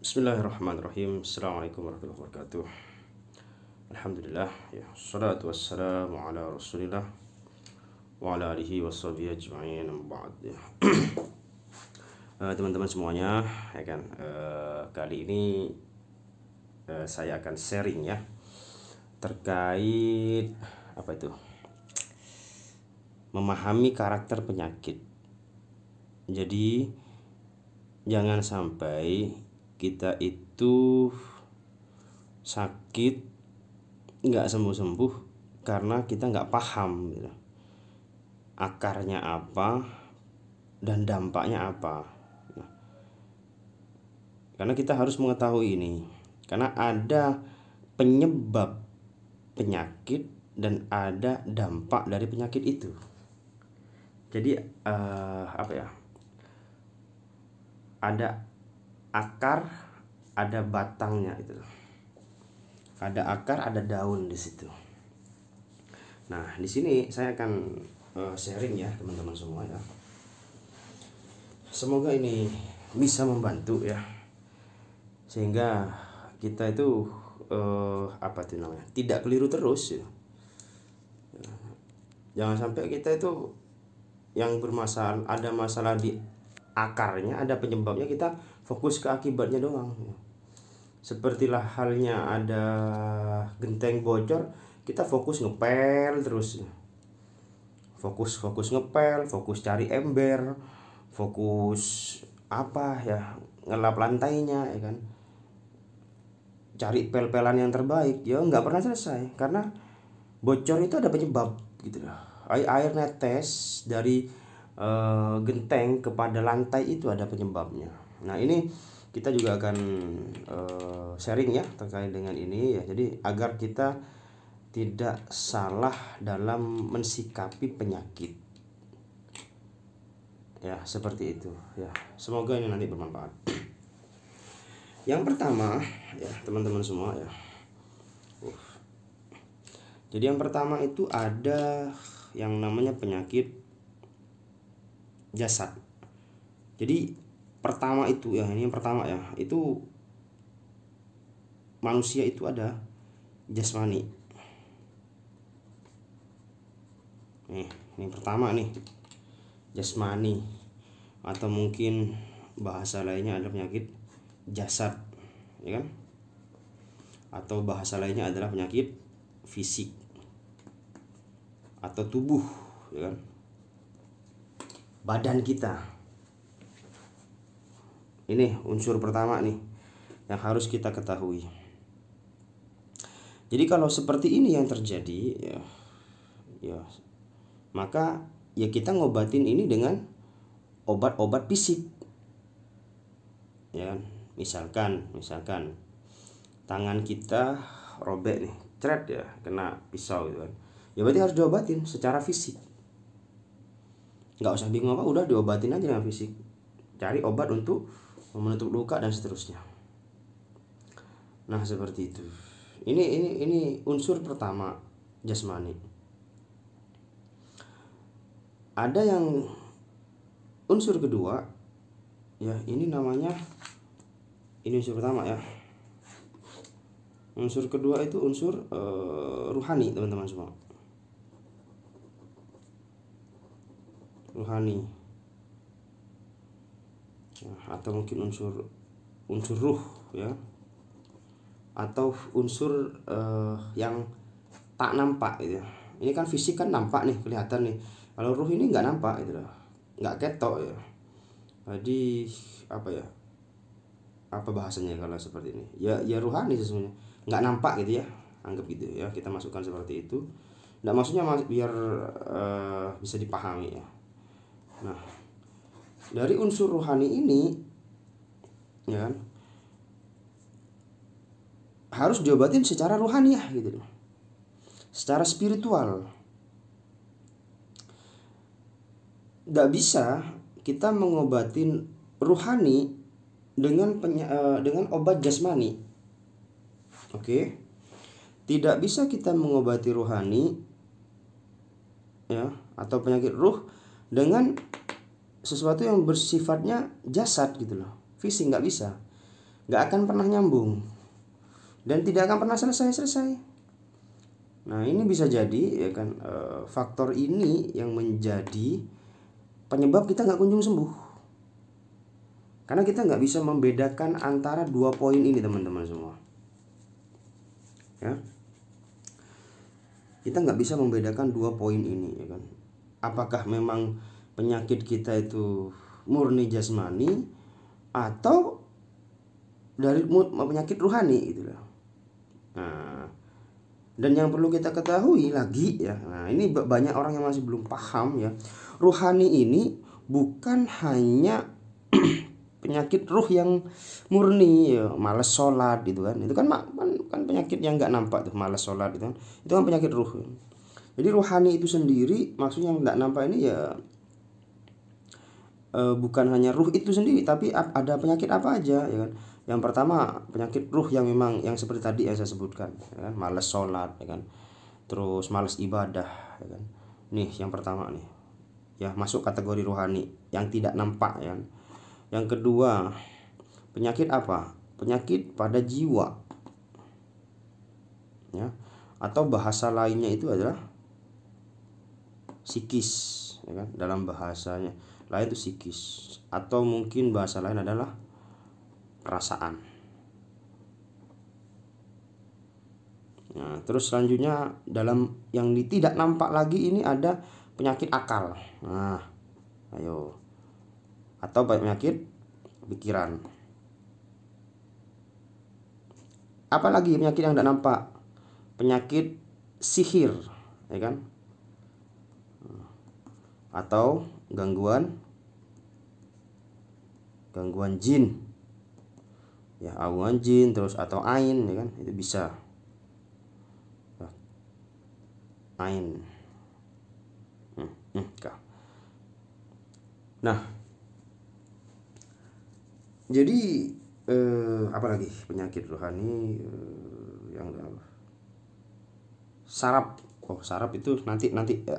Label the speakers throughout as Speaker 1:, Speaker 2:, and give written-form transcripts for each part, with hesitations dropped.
Speaker 1: Bismillahirrahmanirrahim. Assalamualaikum warahmatullahi wabarakatuh. Alhamdulillah, ya, salatu wassalamu ala rasulillah wa ala alihi washabihi ajma'in, amma ba'd, ya. Teman-teman semuanya, ya kan, kali ini saya akan sharing ya terkait apa itu, memahami karakter penyakit. Jadi jangan sampai kita itu sakit nggak sembuh-sembuh karena kita nggak paham gitu, akarnya apa dan dampaknya apa. Nah, karena kita harus mengetahui ini, karena ada penyebab penyakit dan ada dampak dari penyakit itu. Jadi apa ya, ada akar, ada batangnya itu. Ada akar, ada daun di situ. Nah, di sini saya akan sharing ya teman-teman semua ya. Semoga ini bisa membantu ya, sehingga kita itu apa itu namanya, tidak keliru terus ya. Jangan sampai kita itu yang bermasalah, ada masalah di akarnya, ada penyebabnya, kita fokus ke akibatnya doang. Sepertilah halnya ada genteng bocor, kita fokus ngepel terus. Fokus ngepel, fokus cari ember, fokus apa ya, ngelap lantainya ya kan. Cari pel-pelan yang terbaik, ya nggak pernah selesai karena bocor itu ada penyebab gitu loh. Air netes dari genteng kepada lantai itu ada penyebabnya. Nah, ini kita juga akan sharing ya terkait dengan ini ya. Jadi agar kita tidak salah dalam mensikapi penyakit. Ya, seperti itu ya. Semoga ini nanti bermanfaat. Yang pertama ya, teman-teman semua ya. Jadi yang pertama itu ada yang namanya penyakit jasad. Jadi pertama itu ya, ini yang pertama ya, itu manusia itu ada jasmani. Ini pertama nih, jasmani, atau mungkin bahasa lainnya ada penyakit jasad, ya kan? Atau bahasa lainnya adalah penyakit fisik atau tubuh, ya kan? Badan kita. Ini unsur pertama nih yang harus kita ketahui. Jadi kalau seperti ini yang terjadi ya, maka ya kita ngobatin ini dengan obat-obat fisik. Ya, misalkan tangan kita robek nih, cret ya, kena pisau gitu kan. Ya berarti harus diobatin secara fisik. Nggak usah bingung apa, udah diobatin aja dengan fisik. Cari obat untuk menutup luka dan seterusnya. Nah, seperti itu. Ini unsur pertama, jasmani. Ada yang unsur kedua ya, ini namanya, ini unsur pertama ya. Unsur kedua itu unsur ruhani, teman-teman semua. Ruhani ya, atau mungkin unsur ruh ya, atau unsur yang tak nampak gitu ya. Ini kan fisik kan nampak nih, kelihatan nih. Kalau ruh ini nggak nampak gitu loh, nggak ketok ya. Jadi apa ya, apa bahasanya kalau seperti ini ya ruhani sesungguhnya, nggak nampak gitu ya, anggap gitu ya, kita masukkan seperti itu. Nggak, maksudnya biar bisa dipahami ya. Nah, dari unsur rohani ini ya kan, harus diobatin secara rohaniah gitu loh, secara spiritual. Nggak bisa kita mengobatin rohani dengan obat jasmani. Oke? Tidak bisa kita mengobati rohani ya, atau penyakit ruh dengan sesuatu yang bersifatnya jasad gitu loh, fisik, nggak bisa. nggak akan pernah nyambung dan tidak akan pernah selesai. Nah ini bisa jadi ya kan, faktor ini yang menjadi penyebab kita nggak kunjung sembuh, karena kita nggak bisa membedakan antara dua poin ini teman-teman semua ya. Kita nggak bisa membedakan dua poin ini ya kan. Apakah memang penyakit kita itu murni jasmani atau dari penyakit rohani gitu loh. Nah, dan yang perlu kita ketahui lagi ya, nah ini banyak orang yang masih belum paham ya. Rohani ini bukan hanya penyakit ruh yang murni ya, malas sholat gitu kan. Itu kan penyakit yang nggak nampak tuh, malas sholat gitu kan. Itu kan penyakit ruh. Jadi rohani itu sendiri maksudnya yang nggak nampak ini ya, bukan hanya ruh itu sendiri, tapi ada penyakit apa aja ya kan. Yang pertama penyakit ruh yang memang yang seperti tadi yang saya sebutkan ya kan, malas sholat ya kan, terus malas ibadah ya kan. Nih yang pertama nih ya, masuk kategori rohani yang tidak nampak ya kan. Yang kedua penyakit apa? Penyakit pada jiwa ya, atau bahasa lainnya itu adalah psikis ya kan. Dalam bahasanya lain itu psikis, atau mungkin bahasa lain adalah perasaan. Nah, terus selanjutnya dalam yang tidak nampak lagi ini ada penyakit akal. Nah, ayo, atau penyakit pikiran. Apalagi penyakit yang tidak nampak? Penyakit sihir ya kan, atau gangguan jin ya, aungan jin terus, atau ain ya kan, itu bisa ain. Nah jadi apa lagi penyakit rohani yang saraf. Oh saraf itu nanti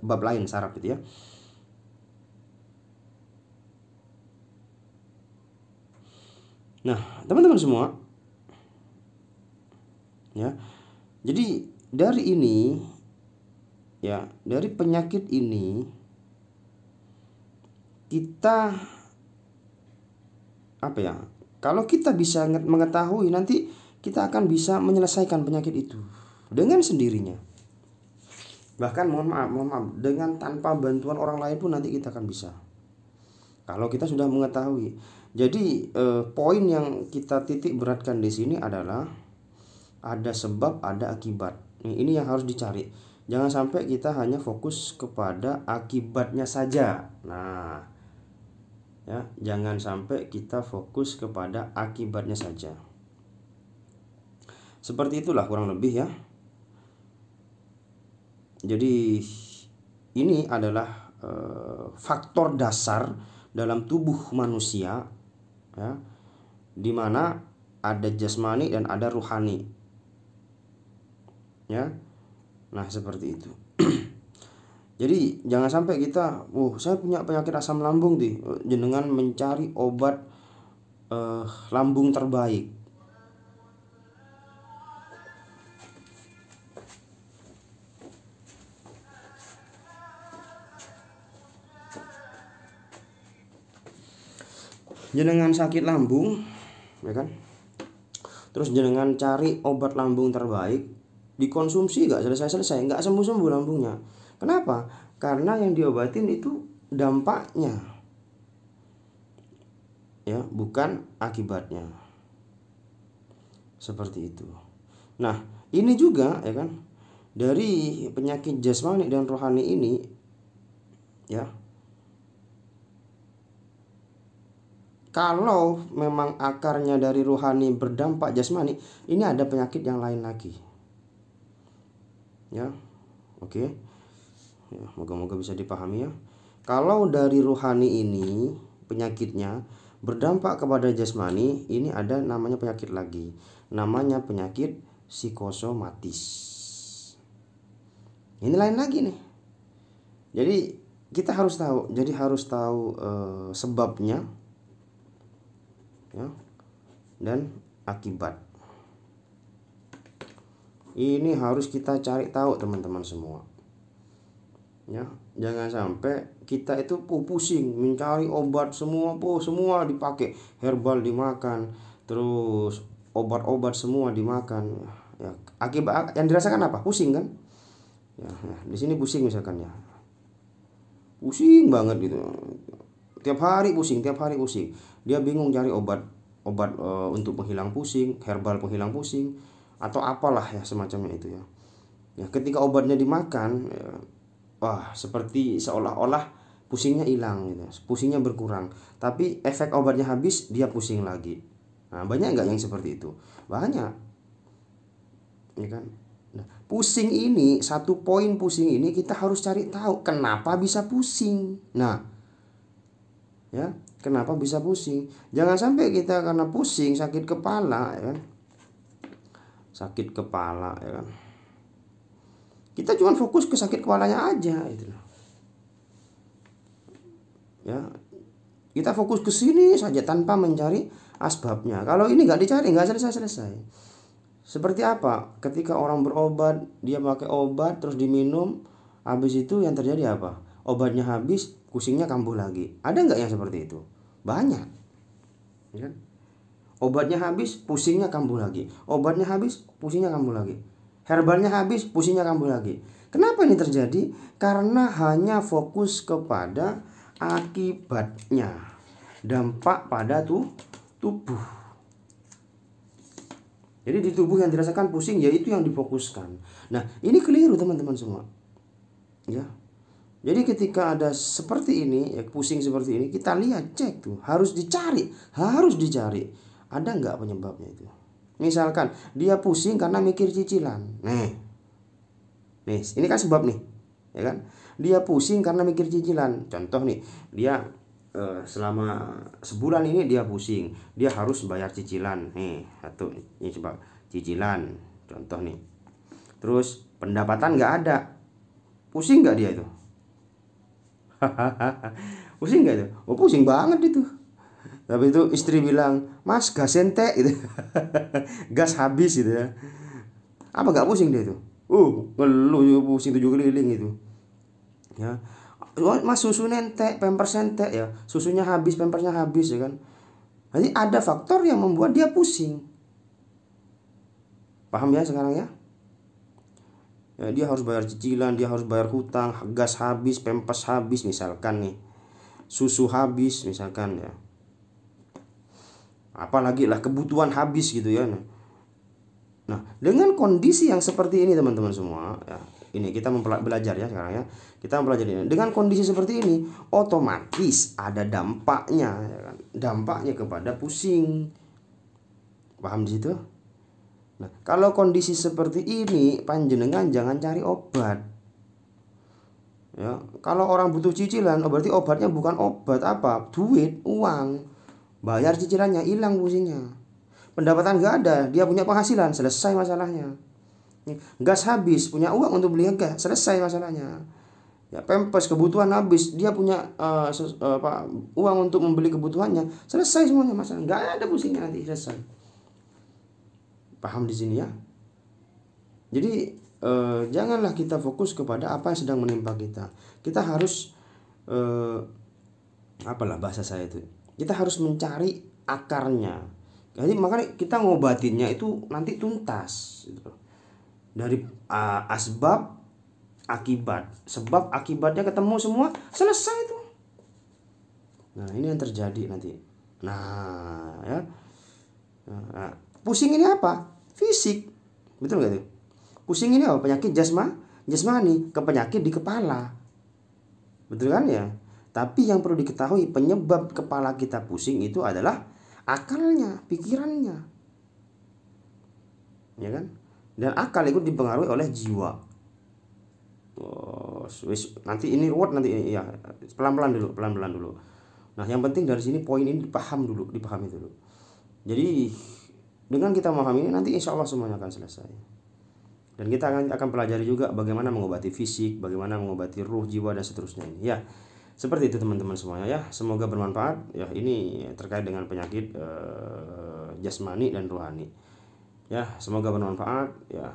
Speaker 1: bab lain saraf itu ya. Nah teman-teman semua ya, jadi dari ini ya, dari penyakit ini kita apa ya, kalau kita bisa mengetahui, nanti kita akan bisa menyelesaikan penyakit itu dengan sendirinya. Bahkan mohon maaf dengan tanpa bantuan orang lain pun nanti kita akan bisa, kalau kita sudah mengetahui. Jadi poin yang kita titik beratkan di sini adalah ada sebab, ada akibat. Ini yang harus dicari. Jangan sampai kita hanya fokus kepada akibatnya saja. Nah, ya, jangan sampai kita fokus kepada akibatnya saja. Seperti itulah kurang lebih ya. Jadi ini adalah faktor dasar dalam tubuh manusia ya, dimana ada jasmani dan ada ruhani ya. Nah seperti itu. Jadi jangan sampai kita, saya punya penyakit asam lambung nih, jenengan mencari obat lambung terbaik. Jenengan sakit lambung ya kan, terus jenengan cari obat lambung terbaik, dikonsumsi gak selesai, gak sembuh lambungnya. Kenapa? Karena yang diobatin itu dampaknya ya, bukan akibatnya. Seperti itu. Nah ini juga ya kan, dari penyakit jasmani dan rohani ini ya, kalau memang akarnya dari rohani berdampak jasmani, ini ada penyakit yang lain lagi ya. Oke ya, moga-moga bisa dipahami ya. Kalau dari rohani ini penyakitnya berdampak kepada jasmani, ini ada namanya penyakit lagi, namanya penyakit psikosomatis. Ini lain lagi nih. Jadi kita harus tahu, sebabnya ya, dan akibat. Ini harus kita cari tahu teman-teman semua. Ya, jangan sampai kita itu pusing mencari obat semua dipakai, herbal dimakan, terus obat-obat semua dimakan. Ya, akibat yang dirasakan apa? Pusing kan? Ya, di sini pusing misalkan ya. Pusing banget gitu. Tiap hari pusing. Dia bingung cari obat untuk penghilang pusing, herbal penghilang pusing atau apalah ya semacamnya itu ya. Ya, ketika obatnya dimakan, ya, wah, seperti seolah-olah pusingnya hilang gitu. Pusingnya berkurang. Tapi efek obatnya habis, dia pusing lagi. Nah, banyak nggak yang seperti itu? Banyak. Ya kan? Nah, pusing ini, satu poin pusing ini kita harus cari tahu kenapa bisa pusing. Nah, ya, kenapa bisa pusing? Jangan sampai kita karena pusing sakit kepala, ya kan? Sakit kepala, ya kan? Kita cuma fokus ke sakit kepalanya aja gitu. Ya, kita fokus ke sini saja tanpa mencari asbabnya. Kalau ini nggak dicari, nggak selesai. Seperti apa? Ketika orang berobat, dia pakai obat terus diminum, habis itu yang terjadi apa? Obatnya habis, pusingnya kambuh lagi. Ada nggak yang seperti itu? Banyak. Ya kan? Obatnya habis, pusingnya kambuh lagi. Obatnya habis, pusingnya kambuh lagi. Herbalnya habis, pusingnya kambuh lagi. Kenapa ini terjadi? Karena hanya fokus kepada akibatnya, dampak pada tubuh. Jadi di tubuh yang dirasakan pusing, yaitu yang difokuskan. Nah, ini keliru teman-teman semua. Ya. Jadi ketika ada seperti ini, ya, pusing seperti ini, kita lihat, cek tuh, harus dicari. Ada nggak penyebabnya itu? Misalkan dia pusing karena mikir cicilan. Nih, ini kan sebab nih, ya kan? Dia pusing karena mikir cicilan. Contoh nih, dia selama sebulan ini dia pusing, dia harus bayar cicilan. Nih, satu ini sebab cicilan. Contoh nih. Terus pendapatan nggak ada, pusing nggak dia itu? Pusing nggak itu? Oh, pusing banget itu. Tapi itu istri bilang, "Mas, gas ente," gitu. Gas habis gitu ya. Apa nggak pusing dia itu? Ngeluh, pusing 7 keliling itu. Ya. Mas, susu nentek, pampers nentek ya. Susunya habis, pampersnya habis ya kan. Jadi ada faktor yang membuat dia pusing. Paham ya sekarang ya? Ya, dia harus bayar cicilan, dia harus bayar hutang, gas habis, pampers habis misalkan nih. Susu habis misalkan ya. Apalagi lah kebutuhan habis gitu ya. Nah, dengan kondisi yang seperti ini teman-teman semua, ya, ini kita belajar ya sekarang ya. Kita mempelajari ini. Dengan kondisi seperti ini, otomatis ada dampaknya, ya kan? Dampaknya kepada pusing. Paham di situ? Nah, kalau kondisi seperti ini, panjenengan jangan cari obat. Ya, kalau orang butuh cicilan, berarti obatnya bukan obat apa? Duit, uang. Bayar cicilannya, hilang pusingnya. Pendapatan nggak ada, dia punya penghasilan, selesai masalahnya. Gas habis, punya uang untuk beli gas, selesai masalahnya. Ya, pampers kebutuhan habis, dia punya uang untuk membeli kebutuhannya, selesai semuanya masalah. Nggak ada pusingnya nanti, selesai. Paham di sini ya? Jadi janganlah kita fokus kepada apa yang sedang menimpa kita. Kita harus apalah bahasa saya itu. Kita harus mencari akarnya. Jadi makanya kita ngobatinnya itu nanti tuntas gitu. Dari asbab akibat. Sebab akibatnya ketemu semua, selesai itu. Nah, ini yang terjadi nanti. Nah, ya. Nah, pusing ini apa? Fisik. Betul nggak tuh? Pusing ini apa? Penyakit jasmani, penyakit di kepala. Betul kan ya? Tapi yang perlu diketahui, penyebab kepala kita pusing itu adalah akalnya, pikirannya. Ya kan? Dan akal itu dipengaruhi oleh jiwa. Nanti ini ruwet nanti ya. Pelan-pelan dulu. Nah, yang penting dari sini poin ini dipahami dulu. Jadi dengan kita memahami ini, nanti insya Allah semuanya akan selesai. Dan kita akan pelajari juga bagaimana mengobati fisik, bagaimana mengobati ruh, jiwa, dan seterusnya ini. Ya, seperti itu teman-teman semuanya ya. Semoga bermanfaat. Ya, ini terkait dengan penyakit jasmani dan rohani. Ya, semoga bermanfaat ya.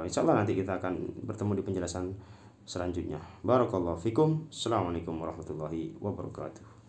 Speaker 1: Insya Allah nanti kita akan bertemu di penjelasan selanjutnya. Barakallahu fikum. Assalamualaikum warahmatullahi wabarakatuh.